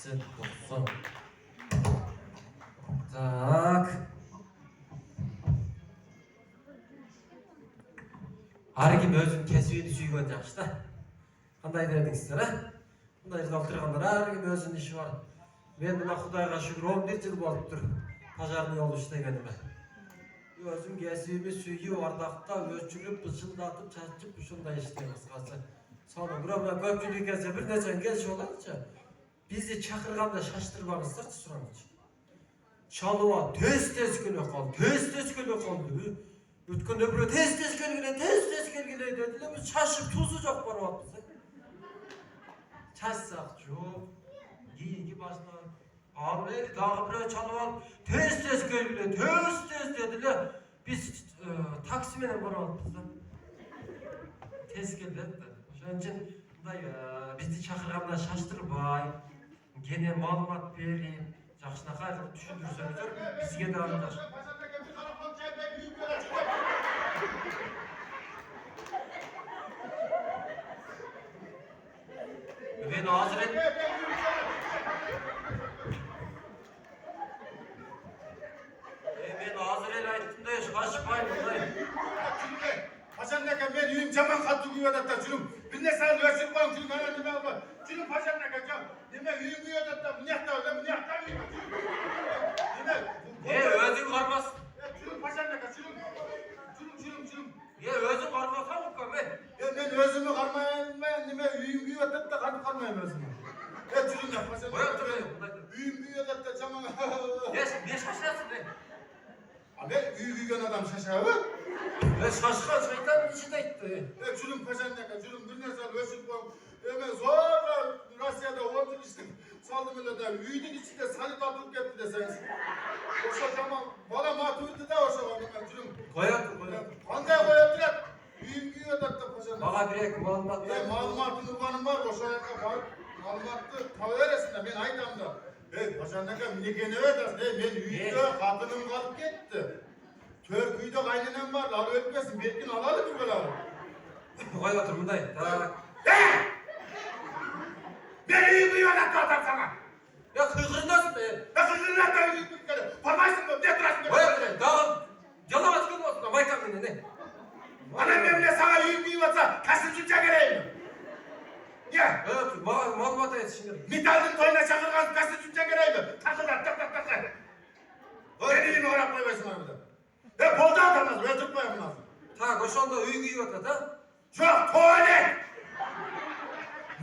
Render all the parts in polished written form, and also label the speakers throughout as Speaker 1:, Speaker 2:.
Speaker 1: 90. Так. Har kim özün kesibini suygan jakşı da. Qanday derdingizler ha? Bunday izlap turganlar har kim özünün işi var. Men mına Xudayga şükür 11 yıl bolupdur. Pajarny yol işlegenime. Özüm kesibimi suyup ardakta ölçülüp bıçıldatıp çaçıp uşunday işleyem kısqası. Sonra bura köpçülük kelse bir neçen geç olanca bizi çakırganda şaştırmamızdır suranıcı. Çalıva tez kele kaldı, tez kele kaldı. Ötken öbürü tez kelgile dediler. Biz şaşıp tuzlucak var o bize. Çaşsak çok. İyi başına. Abi dağı buraya çalıval. Tez kelgile, tez dediler. Biz Taksim'e varal bize. Tez kelgile de. Şunun için bizi çakırganda şaştırmay. Gene malumat vereyim. Жақшына қайғырып түшіндірсеңіздер, бізге де арындар. Мен азыр ел айттым да еш қашпаймын мындай.
Speaker 2: Paşanaka men uyum jaman katı güyödatta жүрүм. Bir ne sağ ölçüp koyun çünkü bana nime alma. Жүрүм paşanaka jam. Nime uyum güyödatta mınakta uyum.
Speaker 1: Özün qarmasın.
Speaker 2: Жүрүм paşanaka жүрүм.
Speaker 1: Özün qarmasan mı men?
Speaker 2: Men özümü qarmayman, nime uyum güyödatta kanı qarmayman özümü. Жүрүм ya paşanaka.
Speaker 1: Koyup dur.
Speaker 2: Uyum güyödatta jaman.
Speaker 1: Ne şaşırasın ne?
Speaker 2: Ben uyum güyön adam şaşağı.
Speaker 1: Ben şaşkın şeytanın içinde gitti.
Speaker 2: Жүрүм paşanaka жүрүm bir ne sağ ölçüp koyun. Hemen zorla Rusya'da olduk işte. Saldım öyle der. Üydün içinde salit atılıp gitti deseniz. Oşa zaman bana matürdi de oşa var ben жүрүм.
Speaker 1: Koyup.
Speaker 2: Qanday koyup durat? Uyum güyöp da paşanaka.
Speaker 1: Bana bir malumat ver.
Speaker 2: Malumatın urganım var oşa yaka var. Malumatı tavaveresinde ben aytam da. Paşanaka minekeni ödersin. Men üydü kadınım kalıp gitti. Tör kuyda kaynanan var. Al ölmesin. Belki alalı bir böyle alır.
Speaker 1: Koy otur bunday. Tak.
Speaker 2: Ben iyi duyuyor adam sana.
Speaker 1: Ya kıygırındasın be.
Speaker 2: Nasıl zırnakta yüzük bir kere? Formaysın mı? Ne durasın be?
Speaker 1: Koy otur. Dağım. Yalan açıkın olsun. Maykan beni ne?
Speaker 2: Anam benimle sana yüzük duyuyorsa kasıtınca geleyim. Ya.
Speaker 1: Koy otur. Malumata yetişindir.
Speaker 2: Mitaldın toyuna çakırgan kasıtınca geleyim. Takılar tak. Beni iyi numarak koymasın arabada. Bolda atamaz. Öldürtmeyem lazım.
Speaker 1: Tak o şu anda üyü yiyor da.
Speaker 2: Çok tuvalet.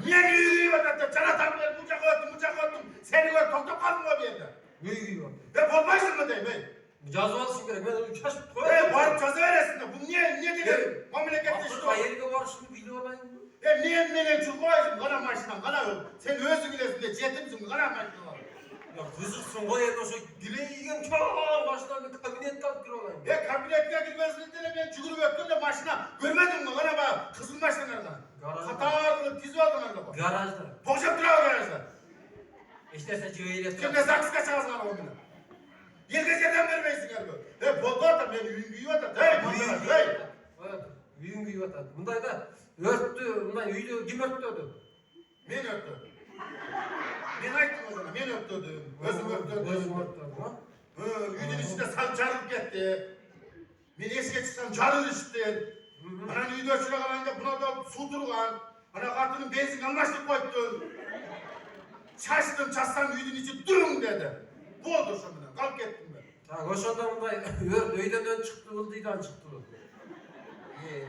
Speaker 2: Niye üyü yiyor? Cana tanrılar bucak öttüm. Seni gör toktuk kaldın o bir yerde.
Speaker 1: Üyü yiyor.
Speaker 2: Olmaysın mı deyim hey?
Speaker 1: Cazıvalısın gerek. Ben onu şaşıp koy.
Speaker 2: Varıp çözü veresin de. Bu niye dedi? Memlekette işte o.
Speaker 1: Hayırlı var şimdi biliyor olayım.
Speaker 2: Niye çok koyarsın? Kana maçından kana yok. Sen özü gülesin de cetimsin. Kana maçından var.
Speaker 1: Ya kızıksın koy yerine o şey dile yiyen çok başlarında kabinetten alıp gir olayım.
Speaker 2: Kabinetine girmezsin de ben çukurup öptüm de maçına. Görmedin mi? Kana bak. Kızın maçtan nereden? Katarlı tiz oldu nerede bak.
Speaker 1: Garajda.
Speaker 2: Boşap duruyor garajda.
Speaker 1: İşte cüveyle.
Speaker 2: Şimdi saksı kaçağız kana o günü. Yergezeden vermeysin galiba. Bolda atam ben üyün büyüyor da.
Speaker 1: Üyün güyü atar. Bunday da örttü. Bundan üydü. Kim örttürdü?
Speaker 2: Men öptüm. Men ayttım o zaman. Men öptürdüm. Özüm öptürdüm.
Speaker 1: Özüm örttürdü.
Speaker 2: Üydün içinde sarıp gitti. Men eşe çıksam carır işte. Ana üydü öçüre kalınca buna da su durgan. Ana kartının benzin almaştık koydu. Şaştım çatsam üydün içi durun dedi. Bu oldu şundan. Kalk gittim ben.
Speaker 1: Tak o şanda bunday örttü. Öyden ön çıktı. Ildıydan çıktı.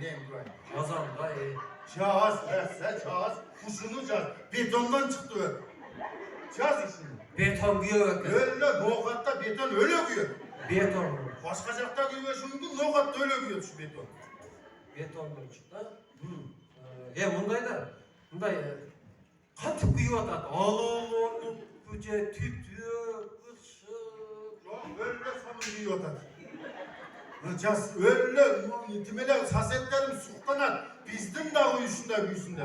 Speaker 2: Neyim burayı?
Speaker 1: Kazan da
Speaker 2: Caz, caz. Kuşunu caz. Betondan çıktı öyle. Caz işini.
Speaker 1: beton güyü
Speaker 2: Öyle nokatta beton öyle güyor.
Speaker 1: Beton.
Speaker 2: Başka jakta güyor şunu nokatta öyle güyor şu beton.
Speaker 1: Betondan çıktı. Bunday katıp güyü atar. Alın, güce, tütü, ışık.
Speaker 2: Yok öyle sanın güyor da. Caz öyle intimeler sasetlerim suhtanar. Bizdim de uyuşunda büyüsünde.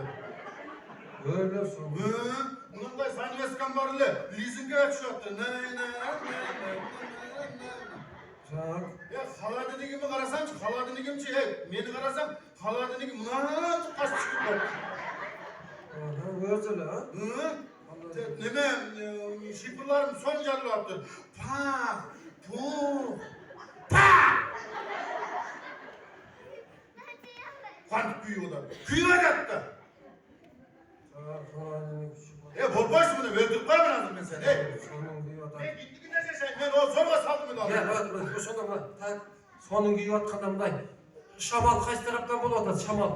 Speaker 1: Öyle son.
Speaker 2: Bunun da sani eskambarlı. Lizinge açıyordu.
Speaker 1: Tak.
Speaker 2: Ya hala dediğimi karasan çık. Hala dediğimi çık. Beni karasam hala dediğimi kaç çıkıyor.
Speaker 1: Aha, öyle ha?
Speaker 2: Hı?
Speaker 1: Allah
Speaker 2: Neme, şifırlarım son canlılardır. Pa, pu, Kuantik büyüyor da. Kıyıma yattı. Bol boş mu ne? Öldürüp var mı lazım ben seni? Ben gitti gidecek sen. Ben o zorla saldım mı?
Speaker 1: Ya bak bu sonunda tak sonun gibi atkanımday. Şamal kaç taraftan buladı? Şamal.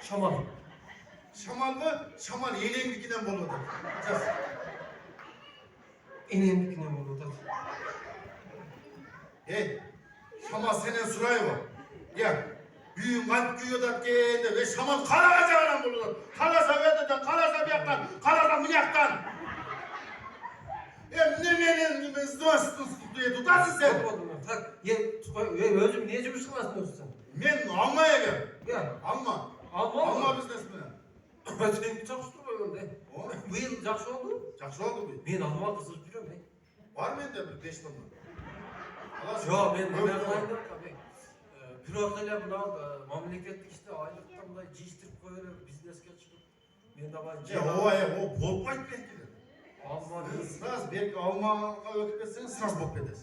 Speaker 2: Şamal mı? Şamal yeğenlikinden bol oldu.
Speaker 1: İnenlikine buladı.
Speaker 2: Hey, Şamal senin sırayı var. Ya, büyüğün kalp güyüyor da geldi ve Şamal kalacağına bulunur. Kalasa verden, kalasa bir yaktan, kalasa minyaktan. Ne gibi zıvastın diye tutarsın sen.
Speaker 1: Tak ye özüm niye cübüş kılasın sen?
Speaker 2: Men almaya gel.
Speaker 1: Ya
Speaker 2: Alma.
Speaker 1: alma.
Speaker 2: Alma biznesini.
Speaker 1: Ben seni bir çalıştırma öyle. Bu yıl жақсы oldu.
Speaker 2: Жақсы oldu bu.
Speaker 1: Ben alma kızılıp duruyorum be.
Speaker 2: Var mı ende bir 5 tane?
Speaker 1: Yo ben aylık tabii. Bürokrasiyle bunu aldı. Memleketlik işte aylıktan da ciştirip koyuyor bizneske çıkıp. Ben de var.
Speaker 2: O bol belki de.
Speaker 1: Alma.
Speaker 2: Sraz belki alma ötüp etseniz sraz bok ederiz.